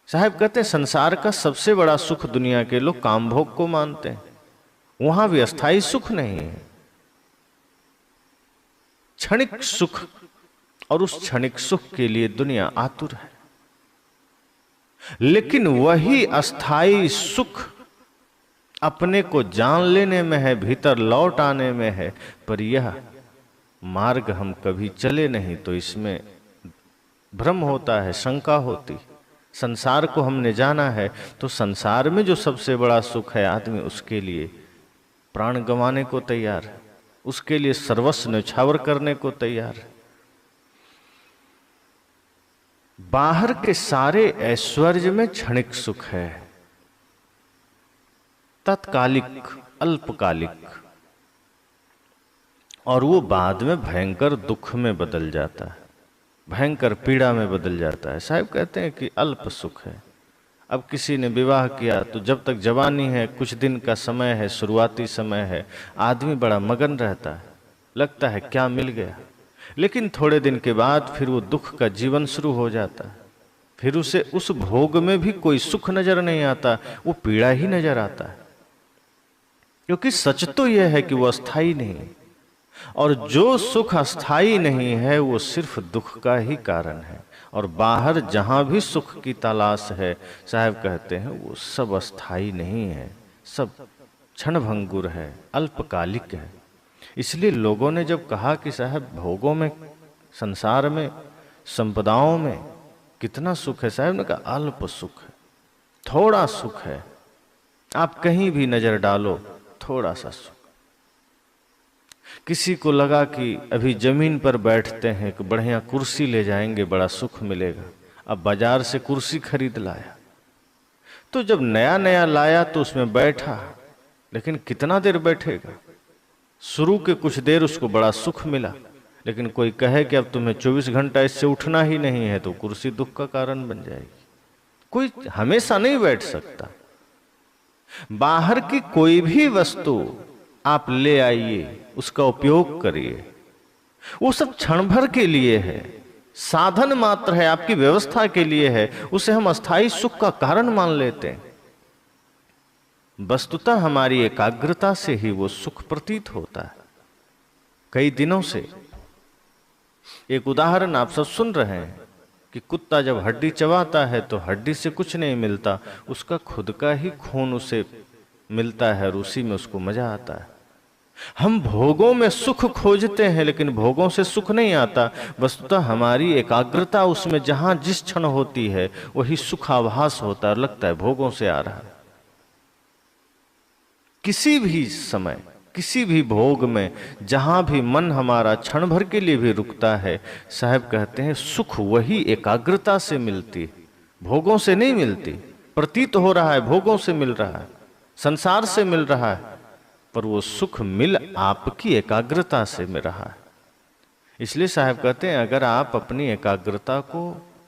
साहब कहते हैं संसार का सबसे बड़ा सुख दुनिया के लोग काम भोग को मानते हैं, वहां भी अस्थाई सुख नहीं है, क्षणिक सुख, और उस क्षणिक सुख के लिए दुनिया आतुर है। लेकिन वही अस्थाई सुख अपने को जान लेने में है, भीतर लौट आने में है, पर यह मार्ग हम कभी चले नहीं तो इसमें भ्रम होता है, शंका होती। संसार को हमने जाना है तो संसार में जो सबसे बड़ा सुख है आदमी उसके लिए प्राण गंवाने को तैयार है, उसके लिए सर्वस्व न्यौछावर करने को तैयार है। बाहर के सारे ऐश्वर्य में क्षणिक सुख है, तत्कालिक, अल्पकालिक, और वो बाद में भयंकर दुख में बदल जाता है, भयंकर पीड़ा में बदल जाता है। साहब कहते हैं कि अल्प सुख है। अब किसी ने विवाह किया तो जब तक जवानी है, कुछ दिन का समय है, शुरुआती समय है, आदमी बड़ा मगन रहता है, लगता है क्या मिल गया। लेकिन थोड़े दिन के बाद फिर वो दुख का जीवन शुरू हो जाता है, फिर उसे उस भोग में भी कोई सुख नजर नहीं आता, वो पीड़ा ही नजर आता है। क्योंकि सच तो यह है कि वो अस्थाई नहीं है, और जो सुख अस्थाई नहीं है वो सिर्फ दुख का ही कारण है। और बाहर जहां भी सुख की तलाश है, साहब कहते हैं वो सब अस्थाई नहीं है, सब क्षणभंगुर है, अल्पकालिक है। इसलिए लोगों ने जब कहा कि साहब भोगों में, संसार में, संपदाओं में कितना सुख है, साहब ने कहा अल्प सुख है, थोड़ा सुख है। आप कहीं भी नजर डालो थोड़ा सा सुख। किसी को लगा कि अभी जमीन पर बैठते हैं कि बढ़िया कुर्सी ले जाएंगे, बड़ा सुख मिलेगा, अब बाजार से कुर्सी खरीद लाया, तो जब नया नया लाया तो उसमें बैठा, लेकिन कितना देर बैठेगा। शुरू के कुछ देर उसको बड़ा सुख मिला, लेकिन कोई कहे कि अब तुम्हें 24 घंटा इससे उठना ही नहीं है तो कुर्सी दुख का कारण बन जाएगी। कोई हमेशा नहीं बैठ सकता। बाहर की कोई भी वस्तु आप ले आइए, उसका उपयोग करिए, वो सब क्षण भर के लिए है, साधन मात्र है, आपकी व्यवस्था के लिए है, उसे हम अस्थाई सुख का कारण मान लेते हैं। वस्तुतः हमारी एकाग्रता से ही वो सुख प्रतीत होता है। कई दिनों से एक उदाहरण आप सब सुन रहे हैं कि कुत्ता जब हड्डी चबाता है तो हड्डी से कुछ नहीं मिलता, उसका खुद का ही खून उसे मिलता है और उसी में उसको मजा आता है। हम भोगों में सुख खोजते हैं लेकिन भोगों से सुख नहीं आता। वस्तुतः हमारी एकाग्रता उसमें जहां जिस क्षण होती है वही सुखाभास होता है और लगता है भोगों से आ रहा है। किसी भी समय, किसी भी भोग में जहां भी मन हमारा क्षण भर के लिए भी रुकता है, साहब कहते हैं सुख वही एकाग्रता से मिलती है, भोगों से नहीं मिलती। प्रतीत हो रहा है भोगों से मिल रहा है, संसार से मिल रहा है, पर वो सुख मिल आपकी एकाग्रता से मिल रहा है। इसलिए साहब कहते हैं अगर आप अपनी एकाग्रता को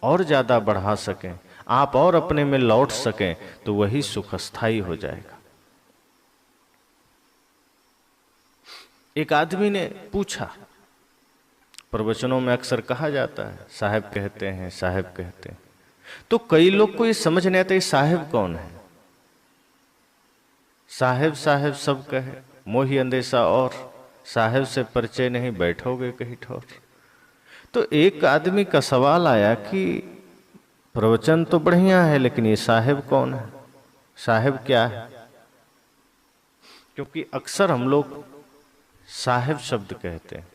और ज्यादा बढ़ा सकें, आप और अपने में लौट सकें, तो वही सुख स्थायी हो जाएगा। एक आदमी ने पूछा, प्रवचनों में अक्सर कहा जाता है साहब कहते हैं, साहब कहते हैं, तो कई लोग को ये समझ नहीं आता ये साहब कौन है। साहेब साहेब सब कहे, मोही अंदेशा और, साहेब से परिचय नहीं बैठोगे कहीं ठोर। तो एक आदमी का सवाल आया कि प्रवचन तो बढ़िया है लेकिन ये साहेब कौन है, साहेब क्या है। क्योंकि अक्सर हम लोग साहेब शब्द कहते हैं।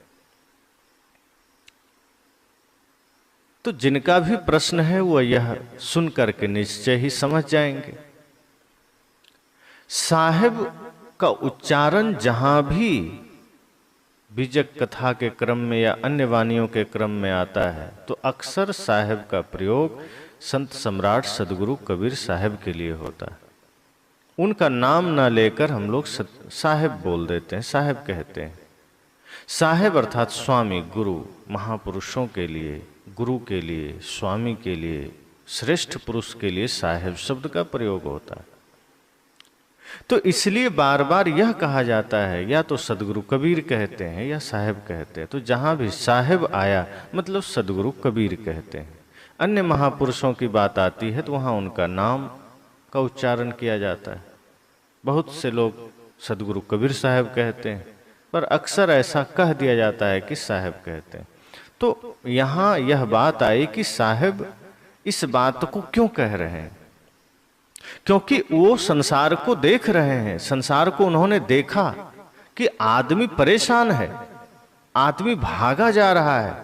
तो जिनका भी प्रश्न है वो यह सुन करके निश्चय ही समझ जाएंगे। साहेब का उच्चारण जहां भी बीजक कथा के क्रम में या अन्य वाणियों के क्रम में आता है तो अक्सर साहेब का प्रयोग संत सम्राट सदगुरु कबीर साहेब के लिए होता है। उनका नाम ना लेकर हम लोग साहेब बोल देते हैं, साहेब कहते हैं। साहेब अर्थात स्वामी, गुरु, महापुरुषों के लिए, गुरु के लिए, स्वामी के लिए, श्रेष्ठ पुरुष के लिए साहेब शब्द का प्रयोग होता है। तो इसलिए बार बार यह कहा जाता है या तो सदगुरु कबीर कहते हैं या साहेब कहते हैं। तो जहां भी साहेब आया मतलब सदगुरु कबीर कहते हैं। अन्य महापुरुषों की बात आती है तो वहाँ उनका नाम का उच्चारण किया जाता है। बहुत से लोग सदगुरु कबीर साहब कहते हैं, पर अक्सर ऐसा कह दिया जाता है कि साहब कहते हैं। तो यहाँ यह बात आई कि साहब इस बात को क्यों कह रहे हैं, क्योंकि वो संसार को देख रहे हैं। संसार को उन्होंने देखा कि आदमी परेशान है, आदमी भागा जा रहा है,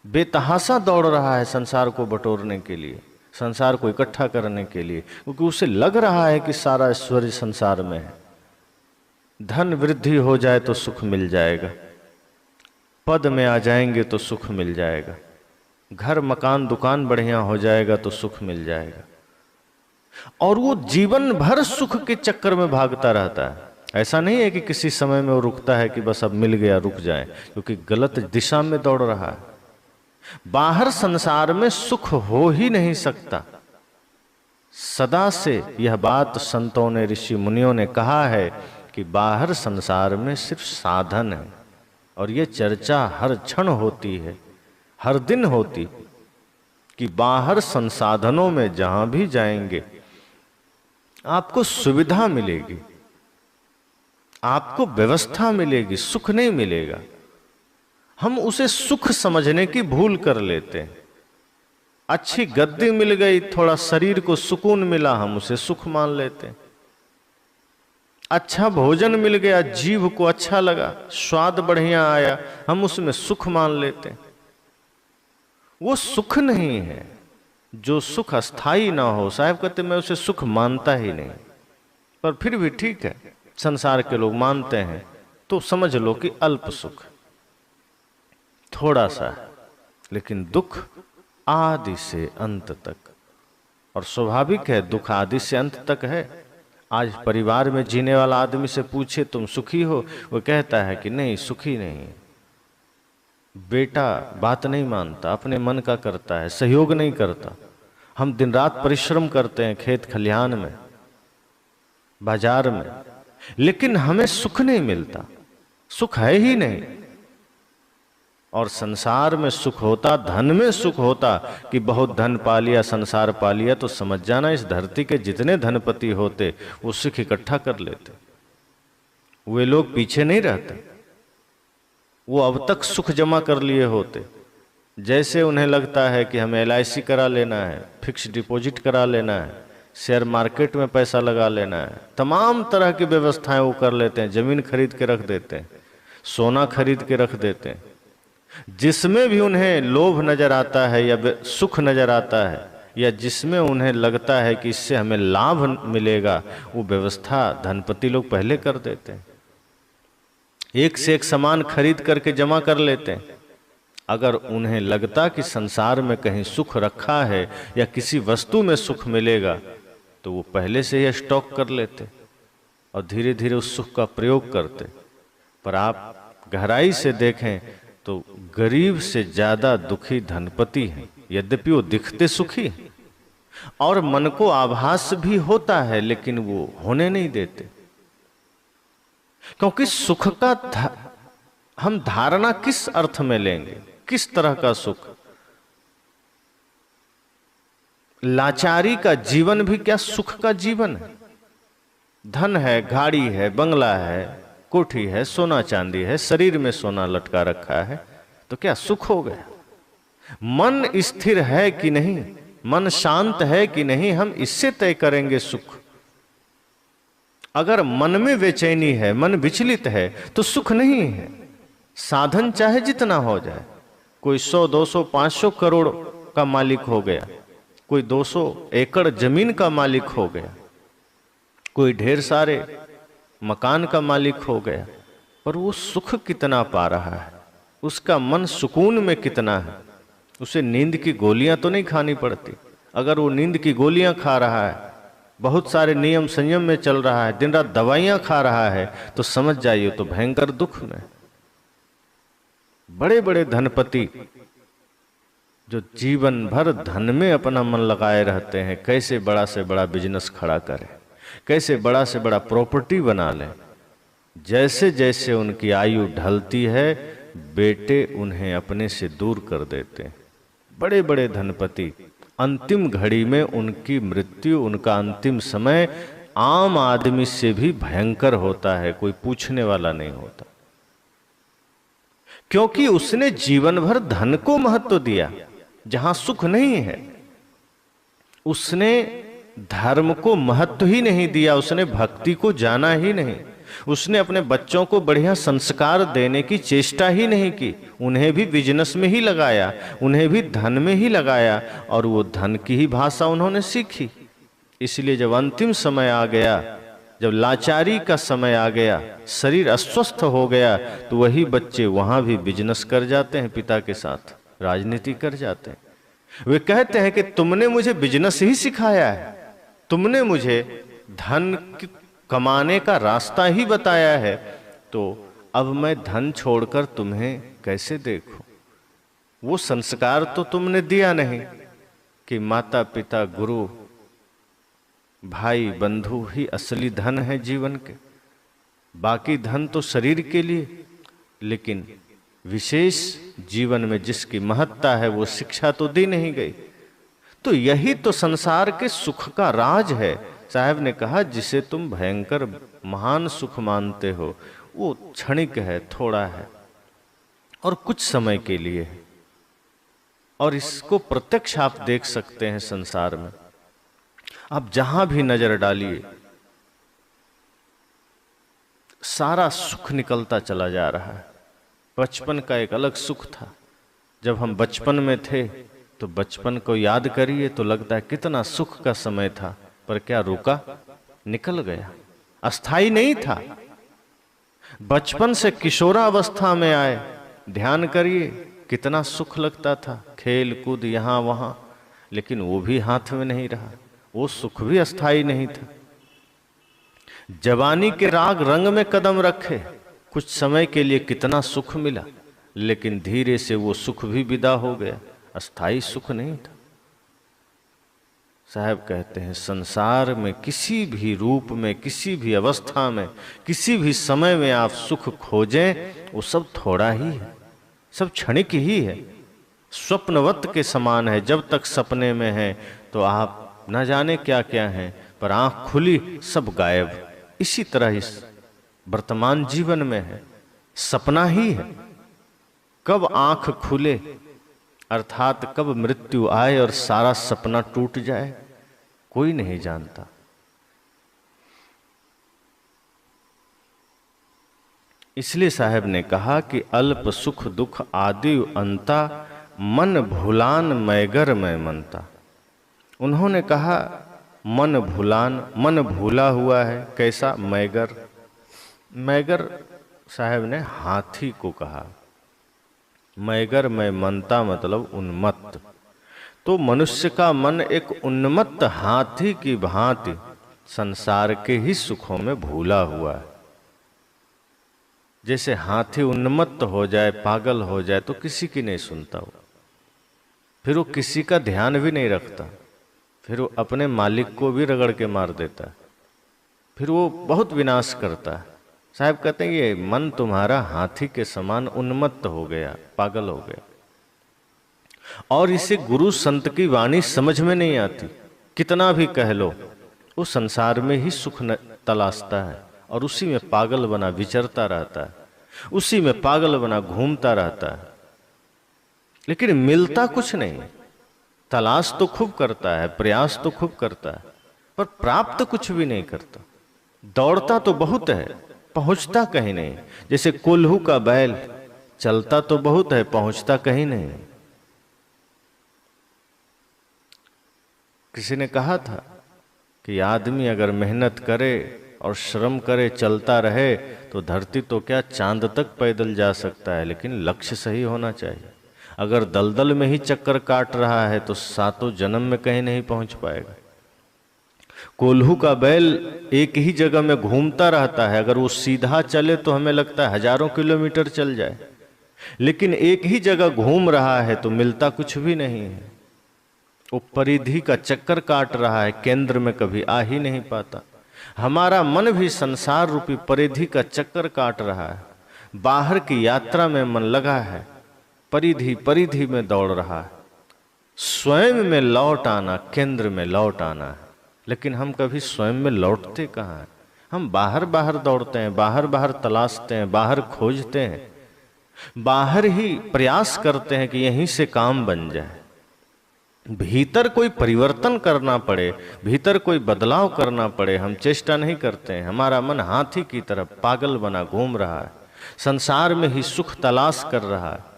बेतहाशा दौड़ रहा है संसार को बटोरने के लिए, संसार को इकट्ठा करने के लिए, क्योंकि उसे लग रहा है कि सारा ऐश्वर्य संसार में है। धन वृद्धि हो जाए तो सुख मिल जाएगा, पद में आ जाएंगे तो सुख मिल जाएगा, घर मकान दुकान बढ़िया हो जाएगा तो सुख मिल जाएगा, और वो जीवन भर सुख के चक्कर में भागता रहता है। ऐसा नहीं है कि किसी समय में वो रुकता है कि बस अब मिल गया रुक जाए, क्योंकि गलत दिशा में दौड़ रहा है। बाहर संसार में सुख हो ही नहीं सकता। सदा से यह बात संतों ने, ऋषि मुनियों ने कहा है कि बाहर संसार में सिर्फ साधन है, और यह चर्चा हर क्षण होती है, हर दिन होती, कि बाहर संसाधनों में जहां भी जाएंगे आपको सुविधा मिलेगी, आपको व्यवस्था मिलेगी, सुख नहीं मिलेगा। हम उसे सुख समझने की भूल कर लेते हैं। अच्छी गद्दी मिल गई, थोड़ा शरीर को सुकून मिला, हम उसे सुख मान लेते हैं। अच्छा भोजन मिल गया, जीभ को अच्छा लगा, स्वाद बढ़िया आया, हम उसमें सुख मान लेते हैं। वो सुख नहीं है। जो सुख अस्थाई ना हो, साहब कहते मैं उसे सुख मानता ही नहीं, पर फिर भी ठीक है, संसार के लोग मानते हैं तो समझ लो कि अल्प सुख, थोड़ा सा, लेकिन दुख आदि से अंत तक। और स्वाभाविक है, दुख आदि से अंत तक है। आज परिवार में जीने वाला आदमी से पूछे तुम सुखी हो, वो कहता है कि नहीं, सुखी नहीं। बेटा बात नहीं मानता, अपने मन का करता है, सहयोग नहीं करता। हम दिन रात परिश्रम करते हैं खेत खलिहान में, बाजार में, लेकिन हमें सुख नहीं मिलता, सुख है ही नहीं। और संसार में सुख होता, धन में सुख होता कि बहुत धन पा लिया, संसार पा लिया, तो समझ जाना इस धरती के जितने धनपति होते वो सुख इकट्ठा कर लेते। वे लोग पीछे नहीं रहते, वो अब तक सुख जमा कर लिए होते। जैसे उन्हें लगता है कि हमें LIC करा लेना है, फिक्स डिपॉजिट करा लेना है, शेयर मार्केट में पैसा लगा लेना है, तमाम तरह की व्यवस्थाएं वो कर लेते हैं। जमीन खरीद के रख देते हैं, सोना खरीद के रख देते हैं। जिसमें भी उन्हें लोभ नजर आता है या सुख नजर आता है, या जिसमें उन्हें लगता है कि इससे हमें लाभ मिलेगा, वो व्यवस्था धनपति लोग पहले कर देते हैं। एक से एक सामान खरीद करके जमा कर लेते हैं। अगर उन्हें लगता कि संसार में कहीं सुख रखा है या किसी वस्तु में सुख मिलेगा, तो वो पहले से ही स्टॉक कर लेते और धीरे धीरे उस सुख का प्रयोग करते। पर आप गहराई से देखें तो गरीब से ज्यादा दुखी धनपति हैं, यद्यपि वो दिखते सुखी हैं और मन को आभास भी होता है, लेकिन वो होने नहीं देते। क्योंकि सुख का हम धारणा किस अर्थ में लेंगे, किस तरह का सुख? लाचारी का जीवन भी क्या सुख का जीवन है? धन है, गाड़ी है, बंगला है, कोठी है, सोना चांदी है, शरीर में सोना लटका रखा है, तो क्या सुख हो गया? मन स्थिर है कि नहीं, मन शांत है कि नहीं, हम इससे तय करेंगे सुख। अगर मन में बेचैनी है, मन विचलित है, तो सुख नहीं है। साधन चाहे जितना हो जाए, कोई 100, 200, 500 करोड़ का मालिक हो गया, कोई 200 एकड़ जमीन का मालिक हो गया, कोई ढेर सारे मकान का मालिक हो गया, पर वो सुख कितना पा रहा है? उसका मन सुकून में कितना है? उसे नींद की गोलियां तो नहीं खानी पड़ती। अगर वो नींद की गोलियां खा रहा है, बहुत सारे नियम संयम में चल रहा है, दिन रात दवाइयां खा रहा है, तो समझ जाइए तो भयंकर दुख में। बड़े बड़े धनपति जो जीवन भर धन में अपना मन लगाए रहते हैं, कैसे बड़ा से बड़ा बिजनेस खड़ा करें, कैसे बड़ा से बड़ा प्रॉपर्टी बना लें। जैसे जैसे उनकी आयु ढलती है, बेटे उन्हें अपने से दूर कर देते हैं, बड़े बड़े धनपति, अंतिम घड़ी में उनकी मृत्यु, उनका अंतिम समय आम आदमी से भी भयंकर होता है, कोई पूछने वाला नहीं होता। क्योंकि उसने जीवन भर धन को महत्व दिया जहां सुख नहीं है। उसने धर्म को महत्व ही नहीं दिया, उसने भक्ति को जाना ही नहीं, उसने अपने बच्चों को बढ़िया संस्कार देने की चेष्टा ही नहीं की। उन्हें भी बिजनेस में ही लगाया, उन्हें भी धन में ही लगाया, और वो धन की ही भाषा उन्होंने सीखी। इसलिए जब अंतिम समय आ गया, जब लाचारी का समय आ गया, शरीर अस्वस्थ हो गया, तो वही बच्चे वहां भी बिजनेस कर जाते हैं, पिता के साथ राजनीति कर जाते हैं। वे कहते हैं कि तुमने मुझे बिजनेस ही सिखाया है, तुमने मुझे धन कमाने का रास्ता ही बताया है, तो अब मैं धन छोड़कर तुम्हें कैसे देखूं? वो संस्कार तो तुमने दिया नहीं कि माता पिता, गुरु, भाई, बंधु ही असली धन है जीवन के। बाकी धन तो शरीर के लिए, लेकिन विशेष जीवन में जिसकी महत्ता है वो शिक्षा तो दी नहीं गई। तो यही तो संसार के सुख का राज है। साहब ने कहा, जिसे तुम भयंकर महान सुख मानते हो वो क्षणिक है, थोड़ा है और कुछ समय के लिए है। और इसको प्रत्यक्ष आप देख सकते हैं संसार में। आप जहां भी नजर डालिए, सारा सुख निकलता चला जा रहा है। बचपन का एक अलग सुख था। जब हम बचपन में थे तो बचपन को याद करिए तो लगता है कितना सुख का समय था, पर क्या रुका? निकल गया, अस्थाई नहीं था। बचपन से किशोरावस्था में आए, ध्यान करिए कितना सुख लगता था, खेल कूद यहां वहां, लेकिन वो भी हाथ में नहीं रहा, वो सुख भी अस्थाई नहीं था। जवानी के राग रंग में कदम रखे, कुछ समय के लिए कितना सुख मिला, लेकिन धीरे से वो सुख भी विदा हो गया, अस्थाई सुख नहीं था। साहब कहते हैं, संसार में किसी भी रूप में, किसी भी अवस्था में, किसी भी समय में आप सुख खोजें, वो सब थोड़ा ही है, सब क्षणिक ही है, स्वप्नवत के समान है। जब तक सपने में है तो आप न जाने क्या क्या हैं, पर आंख खुली सब गायब। इसी तरह इस वर्तमान जीवन में है, सपना ही है। कब आंख खुले, अर्थात कब मृत्यु आए और सारा सपना टूट जाए, कोई नहीं जानता। इसलिए साहब ने कहा कि अल्प सुख दुख आदि अंता, मन भुलान मैगर मैं मनता। उन्होंने कहा मन भुलान, मन भूला हुआ है, कैसा? मैगर। मैगर साहब ने हाथी को कहा। मैगर मैं मनता मतलब उन्मत्त। तो मनुष्य का मन एक उन्मत्त हाथी की भांति संसार के ही सुखों में भूला हुआ है। जैसे हाथी उन्मत्त हो जाए, पागल हो जाए तो किसी की नहीं सुनता वो, फिर वो किसी का ध्यान भी नहीं रखता, फिर वो अपने मालिक को भी रगड़ के मार देता है, फिर वो बहुत विनाश करता है। साहब कहते हैं ये मन तुम्हारा हाथी के समान उन्मत्त हो गया, पागल हो गया, और इसे गुरु संत की वाणी समझ में नहीं आती। कितना भी कह लो, वो संसार में ही सुख तलाशता है और उसी में पागल बना विचरता रहता है, उसी में पागल बना घूमता रहता है, लेकिन मिलता कुछ नहीं। तलाश तो खूब करता है, प्रयास तो खूब करता है, पर प्राप्त कुछ भी नहीं करता। दौड़ता तो बहुत है, पहुंचता कहीं नहीं। जैसे कोल्हू का बैल, चलता तो बहुत है, पहुंचता कहीं नहीं। किसी ने कहा था कि आदमी अगर मेहनत करे और श्रम करे, चलता रहे, तो धरती तो क्या चांद तक पैदल जा सकता है, लेकिन लक्ष्य सही होना चाहिए। अगर दलदल में ही चक्कर काट रहा है तो सातों जन्म में कहीं नहीं पहुंच पाएगा। कोल्हू का बैल एक ही जगह में घूमता रहता है, अगर वो सीधा चले तो हमें लगता है हजारों किलोमीटर चल जाए, लेकिन एक ही जगह घूम रहा है तो मिलता कुछ भी नहीं है। वो परिधि का चक्कर काट रहा है, केंद्र में कभी आ ही नहीं पाता। हमारा मन भी संसार रूपी परिधि का चक्कर काट रहा है, बाहर की यात्रा में मन लगा है, परिधि परिधि में दौड़ रहा है, स्वयं में लौट आना, केंद्र में लौट आना है। लेकिन हम कभी स्वयं में लौटते कहाँ हैं? हम बाहर बाहर दौड़ते हैं, बाहर बाहर तलाशते हैं, बाहर खोजते हैं, बाहर ही प्रयास करते हैं कि यहीं से काम बन जाए। भीतर कोई परिवर्तन करना पड़े, भीतर कोई बदलाव करना पड़े, हम चेष्टा नहीं करते हैं। हमारा मन हाथी की तरह पागल बना घूम रहा है, संसार में ही सुख तलाश कर रहा है।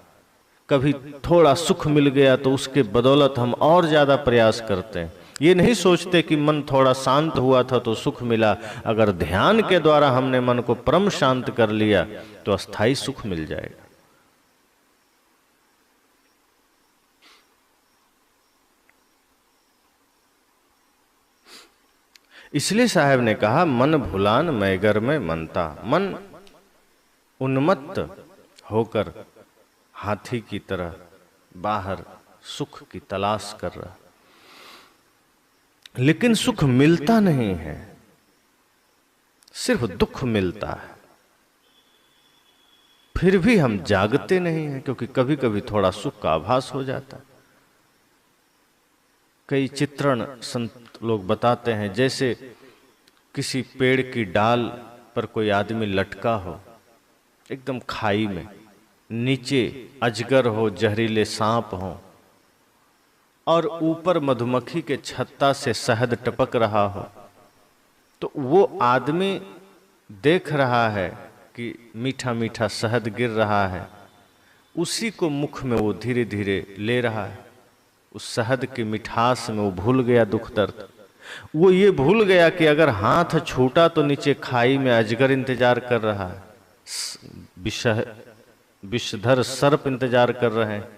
कभी थोड़ा सुख मिल गया तो उसके बदौलत हम और ज्यादा प्रयास करते हैं। ये नहीं सोचते कि मन थोड़ा शांत हुआ था तो सुख मिला। अगर ध्यान के द्वारा हमने मन को परम शांत कर लिया तो अस्थाई सुख मिल जाएगा। इसलिए साहब ने कहा, मन भुलान मैगर में मनता। मन उन्मत्त होकर हाथी की तरह बाहर सुख की तलाश कर रहा, लेकिन सुख मिलता नहीं है, सिर्फ दुख मिलता है। फिर भी हम जागते नहीं हैं, क्योंकि कभी कभी थोड़ा सुख का आभास हो जाता है। कई चित्रण संत लोग बताते हैं, जैसे किसी पेड़ की डाल पर कोई आदमी लटका हो, एकदम खाई में, नीचे अजगर हो, जहरीले सांप हो, और ऊपर मधुमक्खी के छत्ता से शहद टपक रहा हो, तो वो आदमी देख रहा है कि मीठा मीठा शहद गिर रहा है, उसी को मुख में वो धीरे धीरे ले रहा है। उस शहद की मिठास में वो भूल गया दुख दर्द। वो ये भूल गया कि अगर हाथ छूटा तो नीचे खाई में अजगर इंतजार कर रहा है, विषधर सर्प इंतजार कर रहे हैं,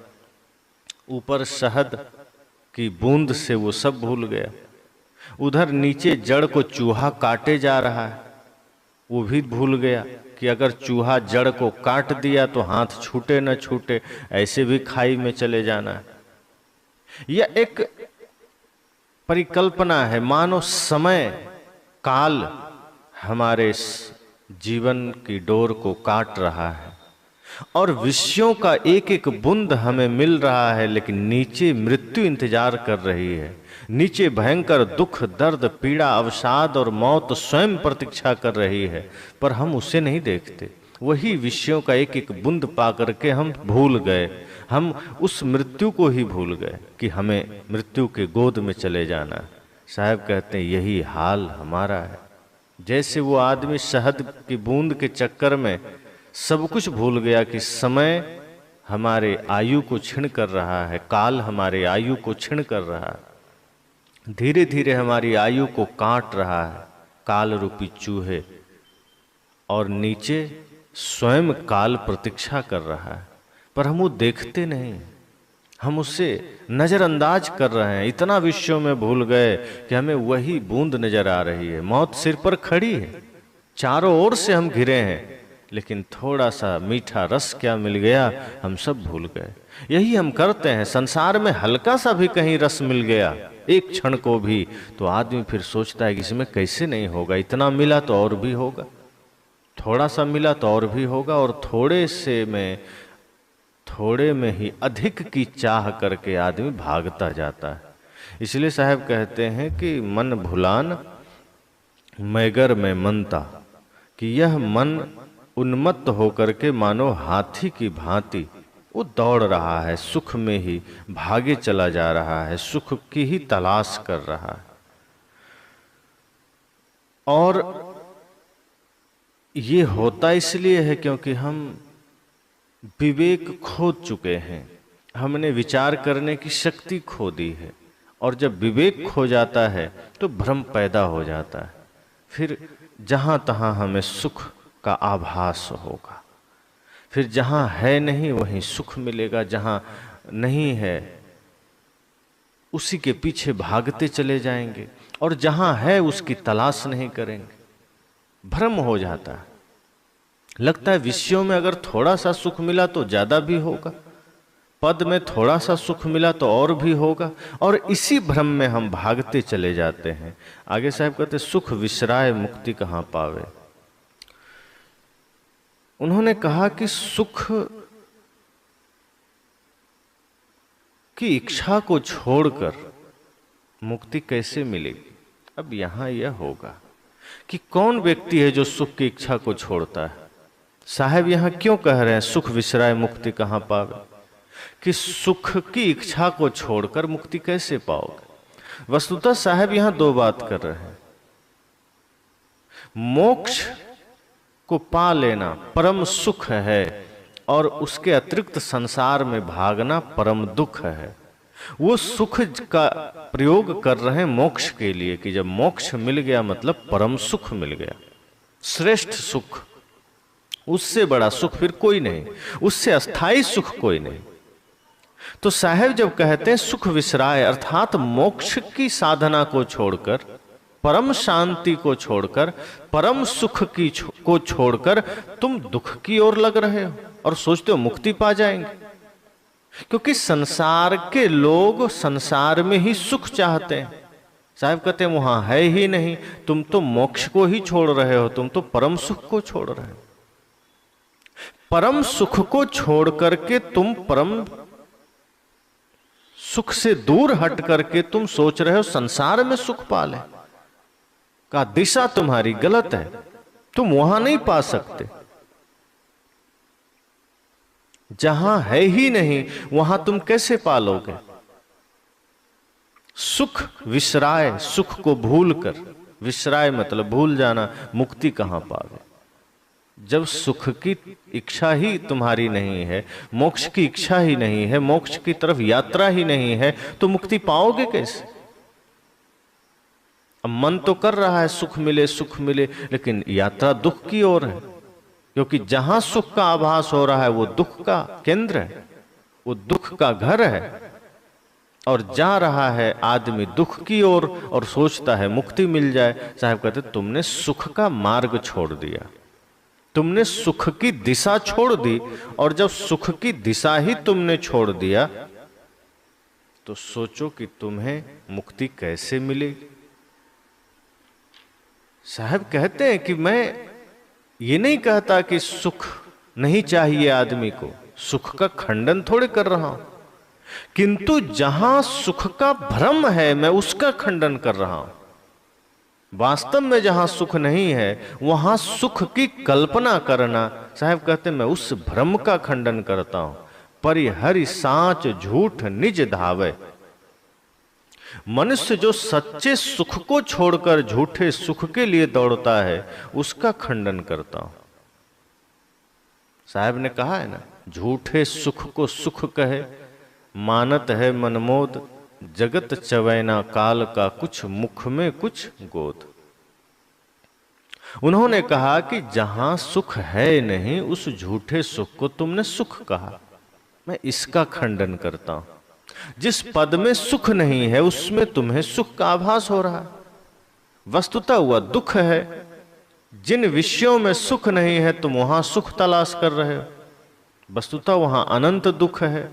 ऊपर शहद की बूंद से वो सब भूल गया। उधर नीचे जड़ को चूहा काटे जा रहा है, वो भी भूल गया कि अगर चूहा जड़ को काट दिया तो हाथ छूटे न छूटे, ऐसे भी खाई में चले जाना है। यह एक परिकल्पना है, मानो समय काल हमारे जीवन की डोर को काट रहा है और विषयों का एक एक बूंद हमें मिल रहा है, लेकिन नीचे मृत्यु इंतजार कर रही है। नीचे भयंकर दुख, दर्द, पीड़ा, अवसाद और मौत स्वयं प्रतीक्षा कर रही है, पर हम उसे नहीं देखते। वही विषयों का एक एक बूंद पा करके हम भूल गए, हम उस मृत्यु को ही भूल गए कि हमें मृत्यु के गोद में चले जाना है। साहब कहते हैं यही हाल हमारा है। जैसे वो आदमी शहद की बूंद के चक्कर में सब कुछ भूल गया कि समय हमारे आयु को छीन कर रहा है, काल हमारे आयु को छीन कर रहा है, धीरे धीरे हमारी आयु को काट रहा है काल रूपी चूहे, और नीचे स्वयं काल प्रतीक्षा कर रहा है, पर हम वो देखते नहीं, हम उससे नजरअंदाज कर रहे हैं। इतना विश्व में भूल गए कि हमें वही बूंद नजर आ रही है। मौत सिर पर खड़ी है, चारों ओर से हम घिरे हैं, लेकिन थोड़ा सा मीठा रस क्या मिल गया, हम सब भूल गए। यही हम करते हैं। संसार में हल्का सा भी कहीं रस मिल गया एक क्षण को भी, तो आदमी फिर सोचता है कि इसमें कैसे नहीं होगा, इतना मिला तो और भी होगा, थोड़ा सा मिला तो और भी होगा, और थोड़े में ही अधिक की चाह करके आदमी भागता जाता है। इसलिए साहब कहते हैं कि मन भुलान मैगर में मनता, कि यह मन उन्मत्त होकर के मानो हाथी की भांति वो दौड़ रहा है, सुख में ही भागे चला जा रहा है, सुख की ही तलाश कर रहा है। और ये होता इसलिए है क्योंकि हम विवेक खो चुके हैं, हमने विचार करने की शक्ति खो दी है, और जब विवेक खो जाता है तो भ्रम पैदा हो जाता है। फिर जहां तहां हमें सुख का आभास होगा, फिर जहां है नहीं वहीं सुख मिलेगा, जहां नहीं है उसी के पीछे भागते चले जाएंगे, और जहां है उसकी तलाश नहीं करेंगे। भ्रम हो जाता है, लगता है विषयों में अगर थोड़ा सा सुख मिला तो ज्यादा भी होगा, पद में थोड़ा सा सुख मिला तो और भी होगा, और इसी भ्रम में हम भागते चले जाते हैं। आगे साहब कहते सुख विसराय मुक्ति कहां पावे। उन्होंने कहा कि सुख की इच्छा को छोड़कर मुक्ति कैसे मिलेगी। अब यहां यह होगा कि कौन व्यक्ति है जो सुख की इच्छा को छोड़ता है। साहब यहां क्यों कह रहे हैं सुख विसराय मुक्ति कहां पावे, कि सुख की इच्छा को छोड़कर मुक्ति कैसे पाओगे। वस्तुतः साहब यहां दो बात कर रहे हैं। मोक्ष को पा लेना परम सुख है और उसके अतिरिक्त संसार में भागना परम दुख है। वो सुख का प्रयोग कर रहे हैं मोक्ष के लिए कि जब मोक्ष मिल गया मतलब परम सुख मिल गया, श्रेष्ठ सुख, उससे बड़ा सुख फिर कोई नहीं, उससे अस्थाई सुख कोई नहीं। तो साहब जब कहते हैं सुख विसराय अर्थात मोक्ष की साधना को छोड़कर, परम शांति को छोड़कर, परम सुख को छोड़कर तुम दुख की ओर लग रहे हो और सोचते हो मुक्ति पा जाएंगे। क्योंकि संसार के लोग संसार में ही सुख चाहते हैं। साहब कहते हैं वहां है ही नहीं, तुम तो मोक्ष को ही छोड़ रहे हो, तुम तो परम सुख को छोड़ रहे हो। परम सुख को छोड़ करके तुम परम सुख से दूर हट करके तुम सोच रहे हो संसार में सुख पाले, का दिशा तुम्हारी गलत है, तुम वहां नहीं पा सकते। जहां है ही नहीं वहां तुम कैसे पालोगे। सुख विसराय, सुख को भूलकर, विसराय मतलब भूल जाना, मुक्ति कहां पावे। जब सुख की इच्छा ही तुम्हारी नहीं है, मोक्ष की इच्छा ही नहीं है, मोक्ष की तरफ यात्रा ही नहीं है, तो मुक्ति पाओगे कैसे। अब मन तो कर रहा है सुख मिले सुख मिले, लेकिन यात्रा दुख की ओर है। क्योंकि जहां सुख का आभास हो रहा है वो दुख का केंद्र है, वो दुख का घर है, और जा रहा है आदमी दुख की ओर और सोचता है मुक्ति मिल जाए। साहब कहते तुमने सुख का मार्ग छोड़ दिया, तुमने सुख की दिशा छोड़ दी, और जब सुख की दिशा ही तुमने छोड़ दिया तो सोचो कि तुम्हें मुक्ति कैसे मिलेगी। साहब कहते हैं कि मैं ये नहीं कहता कि सुख नहीं चाहिए आदमी को, सुख का खंडन थोड़े कर रहा हूं, किंतु जहां सुख का भ्रम है मैं उसका खंडन कर रहा हूं। वास्तव में जहां सुख नहीं है वहां सुख की कल्पना करना, साहब कहते मैं उस भ्रम का खंडन करता हूं। परिहरि साच झूठ निज धावे, मनुष्य जो सच्चे सुख को छोड़कर झूठे सुख के लिए दौड़ता है उसका खंडन करता हूं। साहब ने कहा है ना, झूठे सुख को सुख कहे, मानत है मनमोद, जगत चवैना काल का, कुछ मुख में कुछ गोद। उन्होंने कहा कि जहां सुख है नहीं उस झूठे सुख को तुमने सुख कहा, मैं इसका खंडन करता हूं। जिस पद में सुख नहीं है उसमें तुम्हें सुख का आभास हो रहा है, वस्तुतः वह दुख है। जिन विषयों में सुख नहीं है तुम वहां सुख तलाश कर रहे हो, वस्तुतः वहां अनंत दुख है।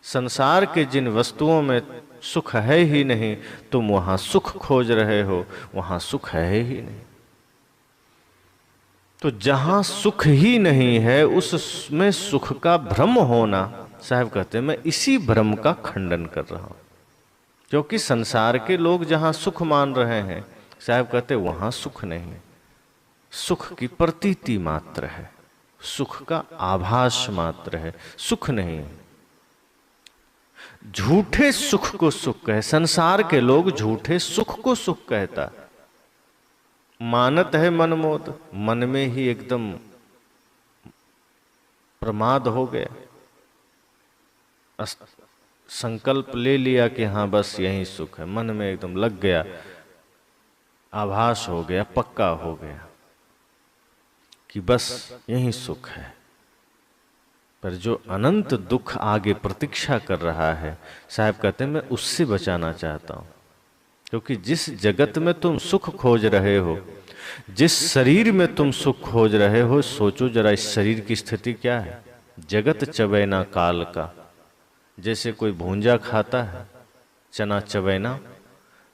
संसार के जिन वस्तुओं में सुख है ही नहीं तुम वहां सुख खोज रहे हो, वहां सुख है ही नहीं। तो जहां सुख ही नहीं है उसमें सुख का भ्रम होना, साहब कहते हैं मैं इसी भ्रम का खंडन कर रहा हूं। क्योंकि संसार के लोग जहां सुख मान रहे हैं, साहब कहते वहां सुख नहीं है, सुख की प्रतीति मात्र है, सुख का आभास मात्र है, सुख नहीं है। झूठे सुख को सुख कहे, संसार के लोग झूठे सुख को सुख कहता, मानत है मनमोद, मन में ही एकदम प्रमाद हो गया, संकल्प ले लिया कि हाँ बस यही सुख है, मन में एकदम लग गया, आभास हो गया, पक्का हो गया कि बस यही सुख है। पर जो अनंत दुख आगे प्रतीक्षा कर रहा है, साहब कहते हैं मैं उससे बचाना चाहता हूं। क्योंकि जिस जगत में तुम सुख खोज रहे हो, जिस शरीर में तुम सुख खोज रहे हो, सोचो जरा इस शरीर की स्थिति क्या है। जगत चवैना काल का, जैसे कोई भूंजा खाता है चना चवैना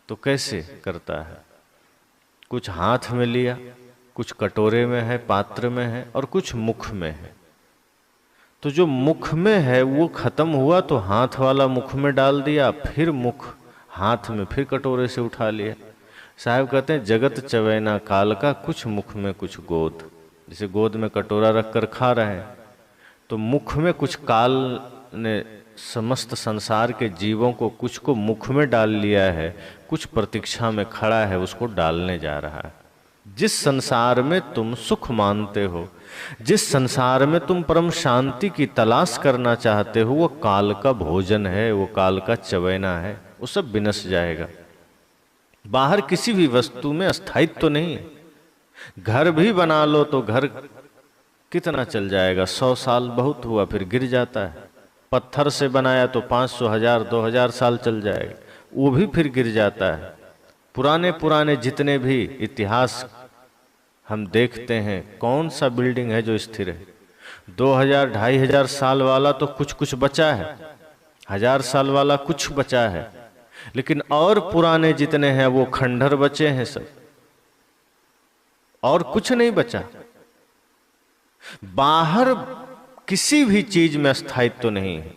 तो कैसे करता है, कुछ हाथ में लिया, कुछ कटोरे में है, पात्र में है, और कुछ मुख में है। तो जो मुख में है वो खत्म हुआ तो हाथ वाला मुख में डाल दिया, फिर मुख हाथ में फिर कटोरे से उठा लिया। साहब कहते हैं जगत चवैना काल का, कुछ मुख में कुछ गोद। जैसे गोद में कटोरा रख कर खा रहे हैं, तो मुख में कुछ काल ने समस्त संसार के जीवों को कुछ को मुख में डाल लिया है, कुछ प्रतीक्षा में खड़ा है, उसको डालने जा रहा है। जिस संसार में तुम सुख मानते हो, जिस संसार में तुम परम शांति की तलाश करना चाहते हो, वो काल का भोजन है, वो काल का चवैना है, वो सब विनश जाएगा। बाहर किसी भी वस्तु में स्थायित्व तो नहीं है। घर भी बना लो तो घर कितना चल जाएगा, 100 साल बहुत हुआ, फिर गिर जाता है। पत्थर से बनाया तो 500, 1000, 2000 साल चल जाएगा, वो भी फिर गिर जाता है। पुराने पुराने जितने भी इतिहास हम देखते हैं, कौन सा बिल्डिंग है जो स्थिर है? 2000, 2500 साल वाला तो कुछ कुछ बचा है, 1000 साल वाला कुछ बचा है, लेकिन और पुराने जितने हैं वो खंडहर बचे हैं सब, और कुछ नहीं बचा। बाहर किसी भी चीज में स्थायित्व तो नहीं है,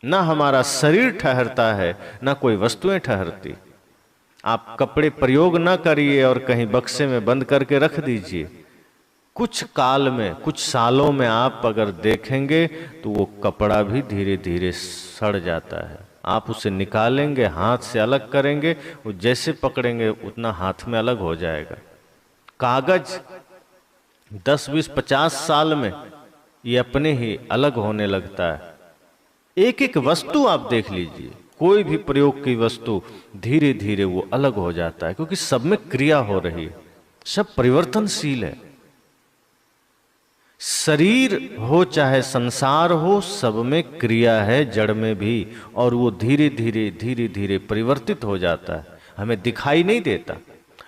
ना हमारा शरीर ठहरता है, ना कोई वस्तुएं ठहरती। आप कपड़े प्रयोग ना करिए और कहीं बक्से में बंद करके रख दीजिए, कुछ काल में, कुछ सालों में आप अगर देखेंगे तो वो कपड़ा भी धीरे धीरे सड़ जाता है। आप उसे निकालेंगे, हाथ से अलग करेंगे, वो जैसे पकड़ेंगे उतना हाथ में अलग हो जाएगा। कागज 10, 20, 50 साल में ये अपने ही अलग होने लगता है। एक एक वस्तु आप देख लीजिए, कोई भी प्रयोग की वस्तु धीरे धीरे वो अलग हो जाता है, क्योंकि सब में क्रिया हो रही है, सब परिवर्तनशील है। शरीर हो चाहे संसार हो, सब में क्रिया है, जड़ में भी, और वो धीरे धीरे परिवर्तित हो जाता है। हमें दिखाई नहीं देता,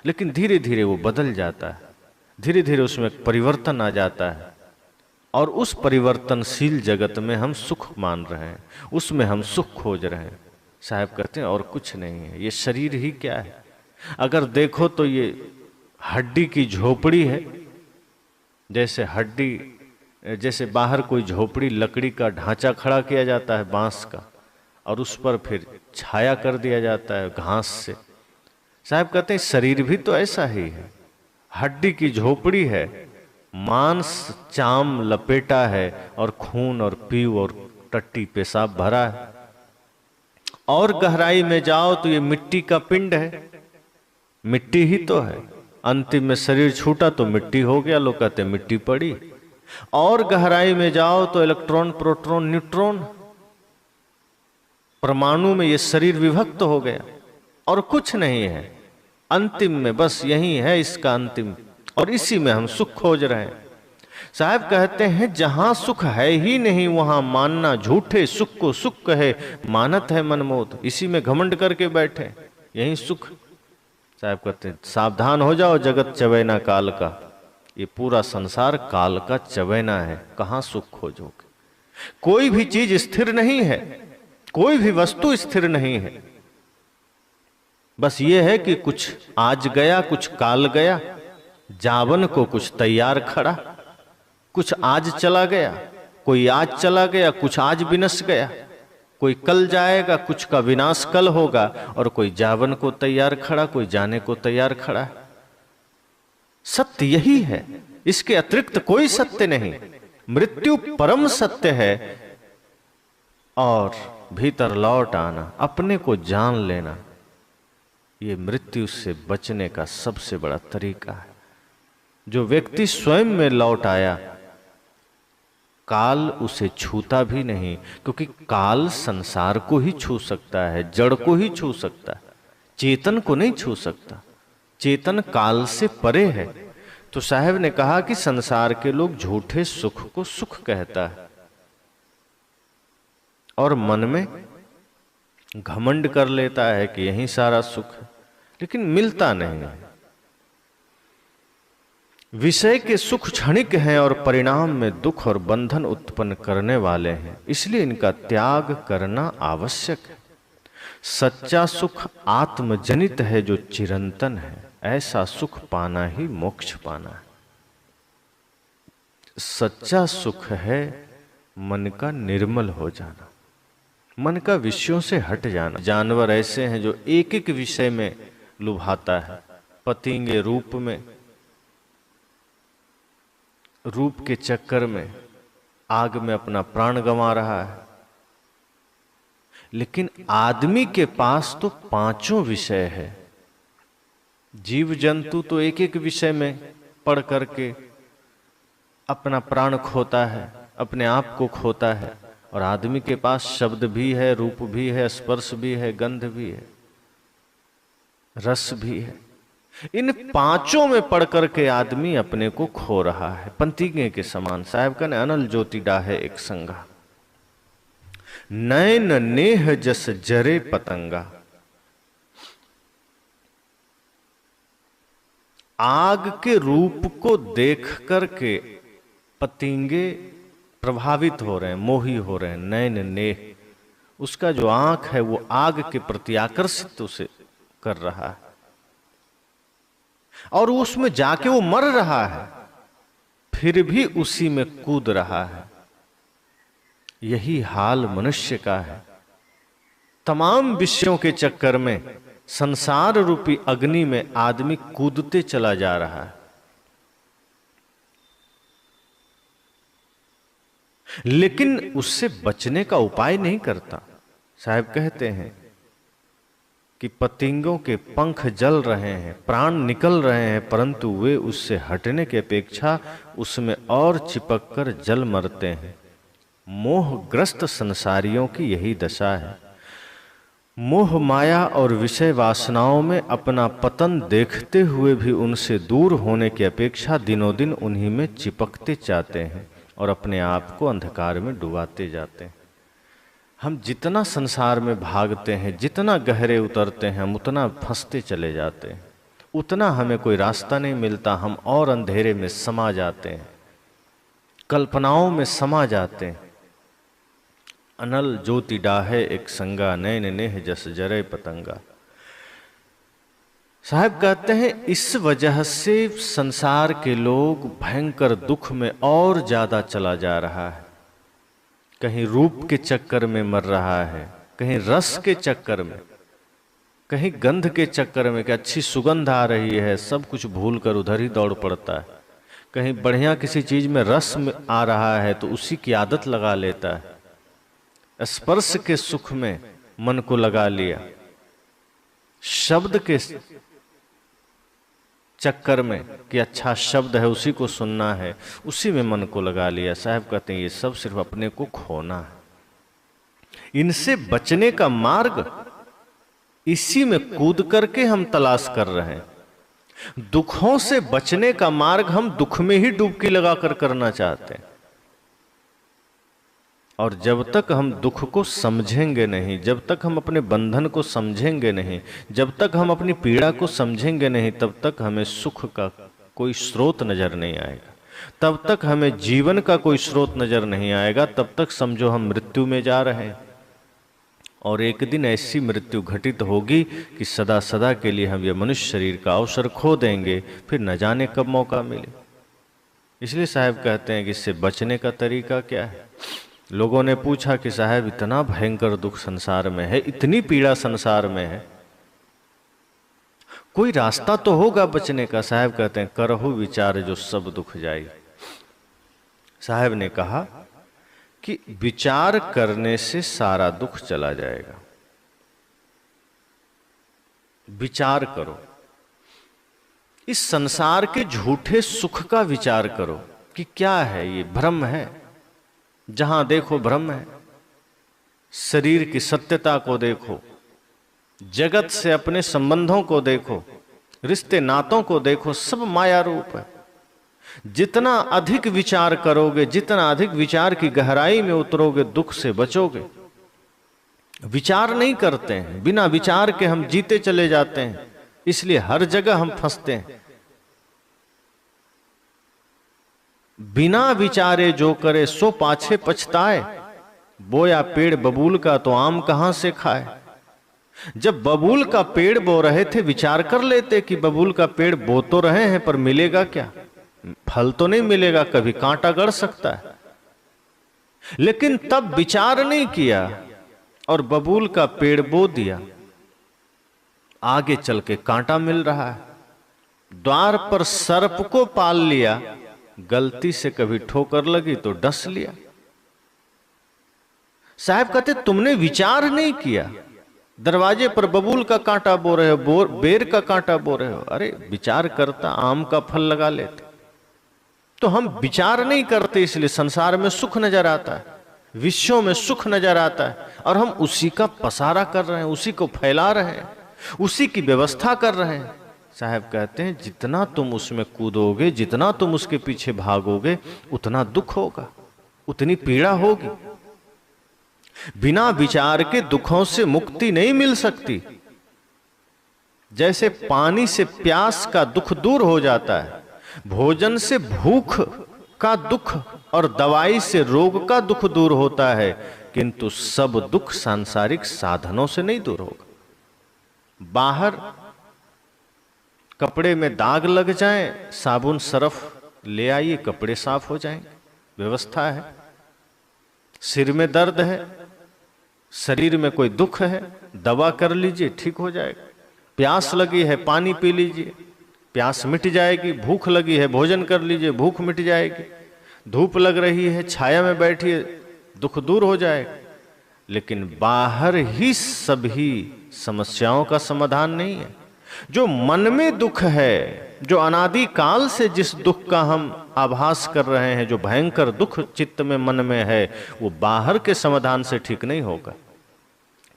लेकिन धीरे धीरे वो बदल जाता है, धीरे धीरे उसमें परिवर्तन आ जाता है। और उस परिवर्तनशील जगत में हम सुख मान रहे हैं, उसमें हम सुख खोज रहे हैं। साहब कहते हैं और कुछ नहीं है, ये शरीर ही क्या है। अगर देखो तो ये हड्डी की झोपड़ी है, जैसे हड्डी, जैसे बाहर कोई झोपड़ी लकड़ी का ढांचा खड़ा किया जाता है बांस का, और उस पर फिर छाया कर दिया जाता है घास से। साहब कहते हैं शरीर भी तो ऐसा ही है, हड्डी की झोपड़ी है, मांस चाम लपेटा है, और खून और पीव और टट्टी पेशाब भरा है। और गहराई में जाओ तो ये मिट्टी का पिंड है, मिट्टी ही तो है। अंतिम में शरीर छूटा तो मिट्टी हो गया, लोग कहते हैं मिट्टी पड़ी। और गहराई में जाओ तो इलेक्ट्रॉन, प्रोटॉन, न्यूट्रॉन, परमाणु में ये शरीर विभक्त हो गया, और कुछ नहीं है। अंतिम में बस यही है इसका अंतिम, और इसी में हम सुख खोज रहे हैं। साहब कहते हैं जहां सुख है ही नहीं वहां मानना झूठे, सुख को सुख कहे मानत है मनमोद। इसी में घमंड करके बैठे, यही सुख। साहब कहते हैं सावधान हो जाओ, जगत चवैना काल का, ये पूरा संसार काल का चवैना है, कहां सुख खोजोगे। कोई भी चीज स्थिर नहीं है, कोई भी वस्तु स्थिर नहीं है। बस ये है कि कुछ आज गया, कुछ काल गया, जावन को कुछ तैयार खड़ा। कुछ आज चला गया, कोई आज चला गया, कुछ आज विनश गया, कोई कल जाएगा, कुछ का विनाश कल होगा, और कोई जावन को तैयार खड़ा, कोई जाने को तैयार खड़ा है। सत्य यही है, इसके अतिरिक्त कोई सत्य नहीं। मृत्यु परम सत्य है, और भीतर लौट आना, अपने को जान लेना, ये मृत्यु से बचने का सबसे बड़ा तरीका है। जो व्यक्ति स्वयं में लौट आया, काल उसे छूता भी नहीं, क्योंकि काल संसार को ही छू सकता है, जड़ को ही छू सकता है, चेतन को नहीं छू सकता। चेतन काल से परे है। तो साहब ने कहा कि संसार के लोग झूठे सुख को सुख कहता है, और मन में घमंड कर लेता है कि यही सारा सुख है, लेकिन मिलता नहीं है। विषय के सुख क्षणिक हैं और परिणाम में दुख और बंधन उत्पन्न करने वाले हैं, इसलिए इनका त्याग करना आवश्यक है। सच्चा सुख आत्मजनित है जो चिरंतन है, ऐसा सुख पाना ही मोक्ष पाना है। सच्चा सुख है मन का निर्मल हो जाना, मन का विषयों से हट जाना। जानवर ऐसे हैं जो एक एक विषय में लुभाता है। पतंगे रूप में, रूप के चक्कर में आग में अपना प्राण गंवा रहा है। लेकिन आदमी के पास तो पांचों विषय है। जीव जंतु तो एक एक विषय में पढ़ करके अपना प्राण खोता है, अपने आप को खोता है। और आदमी के पास शब्द भी है, रूप भी है, स्पर्श भी है, गंध भी है, रस भी है। इन पांचों में पढ़ करके आदमी अपने को खो रहा है। पंतिगे के समान साहब का ने अनल ज्योति डाहे एक संगा, नैन नेह जस जरे पतंगा। आग के रूप को देख करके पतंगे प्रभावित हो रहे हैं, मोही हो रहे हैं। नैन नेह, उसका जो आंख है वो आग के प्रति आकर्षित उसे कर रहा है और उसमें जाके वो मर रहा है, फिर भी उसी में कूद रहा है। यही हाल मनुष्य का है। तमाम विषयों के चक्कर में संसार रूपी अग्नि में आदमी कूदते चला जा रहा है। लेकिन उससे बचने का उपाय नहीं करता। साहब कहते हैं कि पतंगों के पंख जल रहे हैं, प्राण निकल रहे हैं, परंतु वे उससे हटने की अपेक्षा उसमें और चिपक कर जल मरते हैं। मोहग्रस्त संसारियों की यही दशा है। मोह माया और विषय वासनाओं में अपना पतन देखते हुए भी उनसे दूर होने की अपेक्षा दिनों दिन उन्हीं में चिपकते जाते हैं और अपने आप को अंधकार में डुबाते जाते हैं। हम जितना संसार में भागते हैं, जितना गहरे उतरते हैं, हम उतना फंसते चले जाते हैं, उतना हमें कोई रास्ता नहीं मिलता। हम और अंधेरे में समा जाते हैं, कल्पनाओं में समा जाते हैं। अनल ज्योति डाहे एक संगा, नैन नेह जस जरे पतंगा। साहब कहते हैं इस वजह से संसार के लोग भयंकर दुख में और ज्यादा चला जा रहा है। कहीं रूप के चक्कर में मर रहा है, कहीं रस के चक्कर में, कहीं गंध के चक्कर में कि अच्छी सुगंध आ रही है, सब कुछ भूल कर उधर ही दौड़ पड़ता है। कहीं बढ़िया किसी चीज में रस में आ रहा है तो उसी की आदत लगा लेता है। स्पर्श के सुख में मन को लगा लिया, शब्द के चक्कर में कि अच्छा शब्द है उसी को सुनना है, उसी में मन को लगा लिया। साहब कहते हैं ये सब सिर्फ अपने को खोना है। इनसे बचने का मार्ग इसी में कूद करके हम तलाश कर रहे हैं। दुखों से बचने का मार्ग हम दुख में ही डुबकी लगाकर करना चाहते हैं। और जब तक हम दुख को समझेंगे नहीं, जब तक हम अपने बंधन को समझेंगे नहीं, जब तक हम अपनी पीड़ा को समझेंगे नहीं, तब तक हमें सुख का कोई स्रोत नजर नहीं आएगा। तब तक हमें जीवन का कोई स्रोत नजर नहीं आएगा। तब तक समझो हम मृत्यु में जा रहे हैं। और एक दिन ऐसी मृत्यु घटित होगी कि सदा सदा के लिए हम ये मनुष्य शरीर का अवसर खो देंगे, फिर न जाने कब मौका मिले। इसलिए साहब कहते हैं कि इससे बचने का तरीका क्या है। लोगों ने पूछा कि साहब इतना भयंकर दुख संसार में है, इतनी पीड़ा संसार में है, कोई रास्ता तो होगा बचने का। साहब कहते हैं करहु विचार जो सब दुख जाई। साहब ने कहा कि विचार करने से सारा दुख चला जाएगा। विचार करो, इस संसार के झूठे सुख का विचार करो कि क्या है, ये भ्रम है, जहां देखो भ्रम है। शरीर की सत्यता को देखो, जगत से अपने संबंधों को देखो, रिश्ते नातों को देखो, सब माया रूप है। जितना अधिक विचार करोगे, जितना अधिक विचार की गहराई में उतरोगे, दुख से बचोगे। विचार नहीं करते हैं, बिना विचार के हम जीते चले जाते हैं, इसलिए हर जगह हम फंसते हैं। बिना विचारे जो करे सो पाछे पछताए, बोया पेड़ बबूल का तो आम कहां से खाए। जब बबूल का पेड़ बो रहे थे, विचार कर लेते कि बबूल का पेड़ बो तो रहे हैं, पर मिलेगा क्या, फल तो नहीं मिलेगा, कभी कांटा गड़ सकता है। लेकिन तब विचार नहीं किया और बबूल का पेड़ बो दिया। आगे चल के कांटा मिल रहा है। द्वार पर सर्प को पाल लिया, गलती से कभी ठोकर लगी तो डस लिया। साहब कहते तुमने विचार नहीं किया, दरवाजे पर बबूल का कांटा बो रहे हो, बेर का कांटा बो रहे हो। अरे विचार करता आम का फल लगा लेते। तो हम विचार नहीं करते, इसलिए संसार में सुख नजर आता है, विश्वों में सुख नजर आता है, और हम उसी का पसारा कर रहे हैं, उसी को फैला रहे हैं, उसी की व्यवस्था कर रहे हैं। साहब कहते हैं जितना तुम उसमें कूदोगे, जितना तुम उसके पीछे भागोगे, उतना दुख होगा, उतनी पीड़ा होगी। बिना विचार के दुखों से मुक्ति नहीं मिल सकती। जैसे पानी से प्यास का दुख दूर हो जाता है, भोजन से भूख का दुख और दवाई से रोग का दुख दूर होता है, किंतु सब दुख सांसारिक साधनों से नहीं दूर होगा। बाहर कपड़े में दाग लग जाए, साबुन सरफ ले आइए, कपड़े साफ हो जाएंगे, व्यवस्था है। सिर में दर्द है, शरीर में कोई दुख है, दवा कर लीजिए, ठीक हो जाएगा। प्यास लगी है, पानी पी लीजिए, प्यास मिट जाएगी। भूख लगी है, भोजन कर लीजिए, भूख मिट जाएगी। धूप लग रही है, छाया में बैठिए, दुख दूर हो जाएगा। लेकिन बाहर ही सभी समस्याओं का समाधान नहीं है। जो मन में दुख है, जो अनादि काल से जिस दुख का हम आभास कर रहे हैं, जो भयंकर दुख चित्त में मन में है, वो बाहर के समाधान से ठीक नहीं होगा।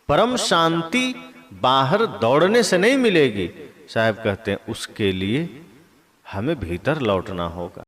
परम शांति बाहर दौड़ने से नहीं मिलेगी। साहब कहते हैं उसके लिए हमें भीतर लौटना होगा।